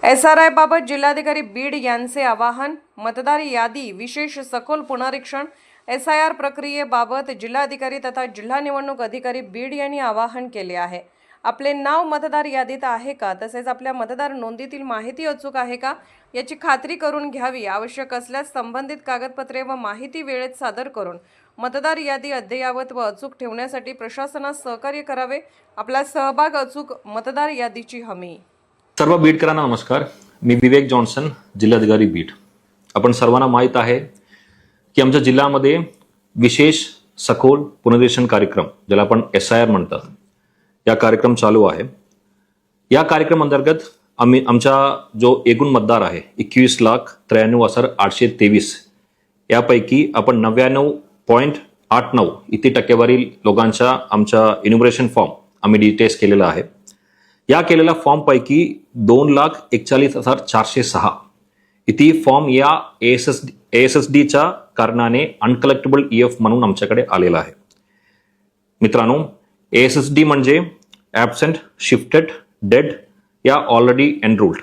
SRI बाबत जिल्हाधिकारी बीड यांचे आवाहन. मतदार यादी विशेष सखोल पुनरीक्षण. SIR प्रक्रियेबाबत जिल्हाधिकारी तथा जिल्हा निवडणूक अधिकारी बीड यांनी आवाहन केले आहे. आपले नाव मतदार यादीत आहे का, तसेच आपल्या मतदार नोंदीतील माहिती अचूक आहे का याची खात्री करून घ्यावी. आवश्यक असल्यास संबंधित कागदपत्रे व माहिती वेळेत सादर करून मतदार यादी अद्ययावत व अचूक ठेवण्यासाठी प्रशासनास सहकार्य करावे. आपला सहभाग अचूक मतदार यादीची हमी. सर्व बीडकरांना नमस्कार. मी विवेक जॉन्सन, जिल्हाधिकारी बीड. आपण सर्वांना माहीत आहे की आमच्या जिल्ह्यामध्ये विशेष सखोल पुनर्निरीक्षण कार्यक्रम, ज्याला आपण SIR म्हणतात, या कार्यक्रम चालू आहे. या कार्यक्रम अंतर्गत आमचा जो एकूण मतदार आहे 21,93,823 यापैकी आपण 99.89 इतकी टक्केवारी लोकांचा आमचा इन्युमरेशन फॉर्म आम्ही डिटेल्स केलेला आहे. या केलेल्या फॉर्म पैकी 2,41,406 इथे फॉर्म या ASSDच्या कारणाने अनकलेक्टेबल EF म्हणून आमच्याकडे आलेला आहे. मित्रांनो, ASSD म्हणजे ॲब्सेंट, शिफ्टेड, डेड या ऑलरेडी एनरोल्ड.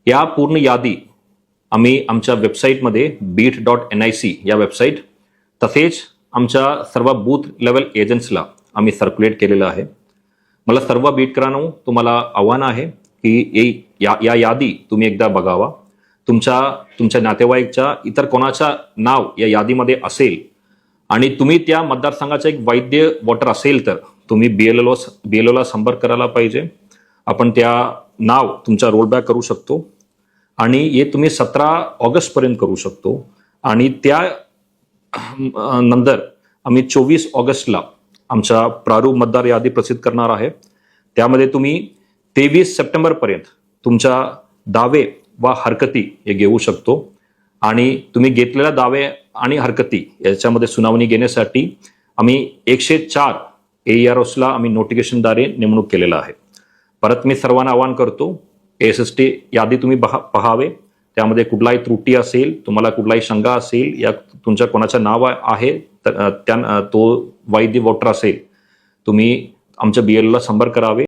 या पूर्ण यादी आम्ही आमच्या वेबसाईटमध्ये beat.nic या वेबसाईट तसेच आमच्या सर्व बूथ लेवल एजंट्सला आम्ही सर्क्युलेट केलेलं आहे. मला सर्व बीडकरांनो तुम्हाला आव्हान आहे की या यादी तुम्ही एकदा बघावा. तुमच्या नातेवाईकच्या इतर कोणाचा नाव या यादीमध्ये असेल आणि तुम्ही त्या मतदारसंघाचा एक वैद्य वोटर असेल तर तुम्ही BLOला संपर्क करायला पाहिजे. आपण त्या नाव तुमचा रोलबॅक करू शकतो आणि हे तुम्ही 17 ऑगस्टपर्यंत करू शकतो. आणि त्या नंतर आम्ही 24 ऑगस्टला आमचा प्रारूप मतदार यादी प्रसिद्ध करणार आहे. त्यामध्ये तुम्ही 23 सप्टेंबरपर्यंत तुमच्या दावे व हरकती हे घेऊ शकतो. आणि तुम्ही घेतलेल्या दावे आणि हरकती याच्यामध्ये सुनावणी घेण्यासाठी आम्ही 104 AEROsला आम्ही नोटिफिकेशनद्वारे नेमणूक केलेला आहे. परत मी सर्वांना आवाहन करतो, ASSD यादी तुम्ही पहावे. त्यामध्ये कुठलाही त्रुटी असेल, तुम्हाला कुठलाही शंका असेल या तुमच्या कोणाचं नाव आहे तर तो वैध वोटर असेल, तुम्ही आमच्या BLOला संपर्क करावे.